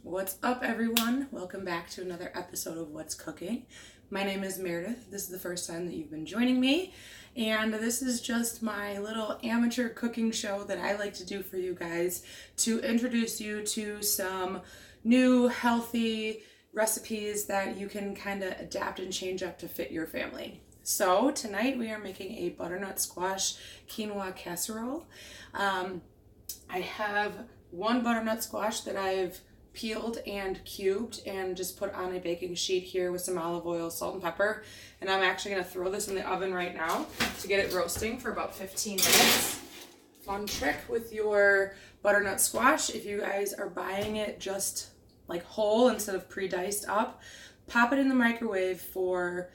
What's up, everyone? Welcome back to another episode of What's Cooking. My name is Meredith. This is the first time that you've been joining me, and this is just my little amateur cooking show that I like to do for you guys to introduce you to some new healthy recipes that you can kind of adapt and change up to fit your family. So tonight we are making a butternut squash quinoa casserole. I have one butternut squash that I've peeled and cubed and just put on a baking sheet here with some olive oil, salt, and pepper. And I'm actually going to throw this in the oven right now to get it roasting for about 15 minutes. Fun trick with your butternut squash, if you guys are buying it just like whole instead of pre-diced up, pop it in the microwave for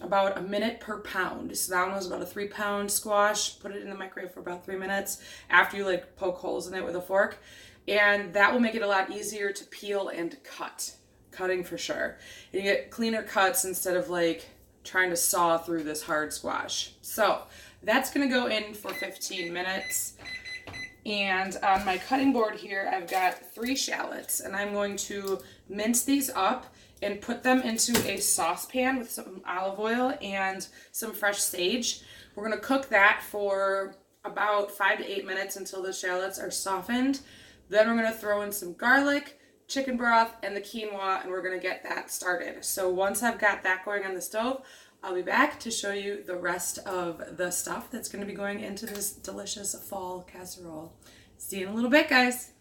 about a minute per pound. So that one was about a 3-pound squash. Put it in the microwave for about 3 minutes after you like poke holes in it with a fork. And that will make it a lot easier to peel and cut. Cutting for sure. And you get cleaner cuts instead of like trying to saw through this hard squash. So that's gonna go in for 15 minutes. And on my cutting board here, I've got 3 shallots, and I'm going to mince these up and put them into a saucepan with some olive oil and some fresh sage. We're gonna cook that for about 5 to 8 minutes until the shallots are softened. Then we're gonna throw in some garlic, chicken broth, and the quinoa, and we're gonna get that started. So once I've got that going on the stove, I'll be back to show you the rest of the stuff that's gonna be going into this delicious fall casserole. See you in a little bit, guys.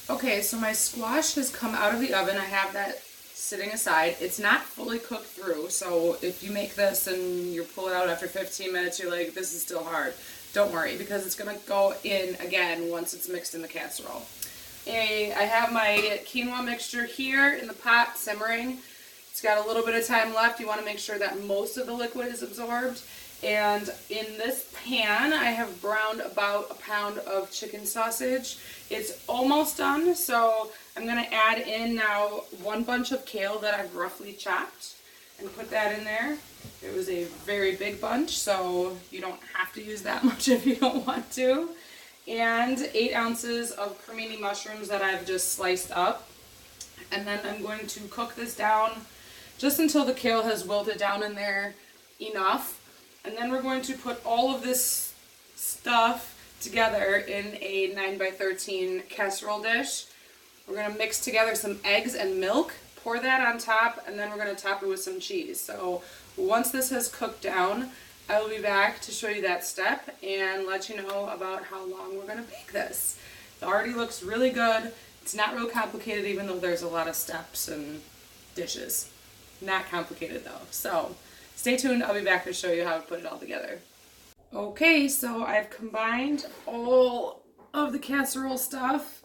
Okay, so my squash has come out of the oven. I have that sitting aside. It's not fully cooked through, so if you make this and you pull it out after 15 minutes, you're like, this is still hard. Don't worry, because it's going to go in again once it's mixed in the casserole. I have my quinoa mixture here in the pot simmering. It's got a little bit of time left. You want to make sure that most of the liquid is absorbed. And in this pan, I have browned about 1 pound of chicken sausage. It's almost done, so I'm going to add in now 1 bunch of kale that I've roughly chopped and put that in there. It was a very big bunch, so you don't have to use that much if you don't want to. And 8 ounces of cremini mushrooms that I've just sliced up. And then I'm going to cook this down just until the kale has wilted down in there enough. And then we're going to put all of this stuff together in a 9x13 casserole dish. We're going to mix together some eggs and milk, pour that on top, and then we're going to top it with some cheese. So once this has cooked down, I will be back to show you that step and let you know about how long we're going to bake this. It already looks really good. It's not real complicated, even though there's a lot of steps and dishes. Not complicated though. So stay tuned. I'll be back to show you how to put it all together. Okay, so I've combined all of the casserole stuff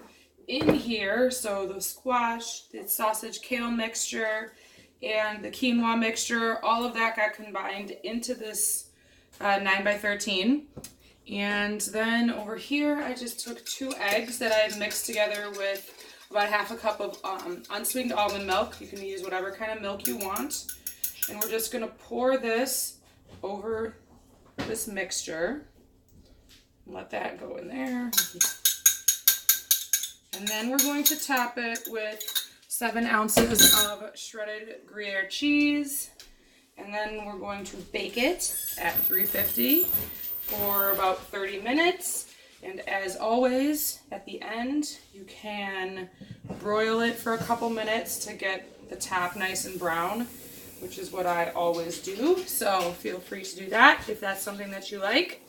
in here. So the squash, the sausage kale mixture, and the quinoa mixture, all of that got combined into this 9x13. And then over here, I just took 2 eggs that I mixed together with about 1/2 cup of unsweetened almond milk. You can use whatever kind of milk you want. And we're just gonna pour this over this mixture. Let that go in there. And then we're going to top it with 7 ounces of shredded Gruyere cheese. And then we're going to bake it at 350 for about 30 minutes. And as always, at the end, you can broil it for a couple minutes to get the top nice and brown, which is what I always do. So feel free to do that if that's something that you like.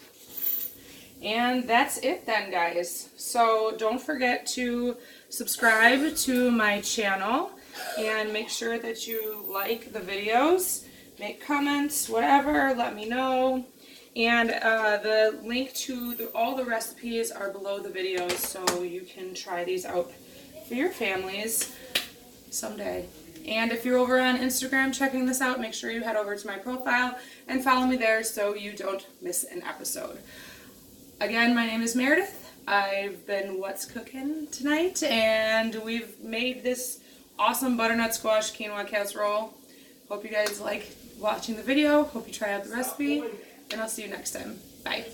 And that's it then, guys. So don't forget to subscribe to my channel and make sure that you like the videos, make comments, whatever, let me know. And the link to all the recipes are below the videos, so you can try these out for your families someday. And if you're over on Instagram checking this out, make sure you head over to my profile and follow me there so you don't miss an episode. Again, my name is Meredith. I've been What's Cooking tonight, and we've made this awesome butternut squash quinoa casserole. Hope you guys like watching the video. Hope you try out the recipe, and I'll see you next time. Bye.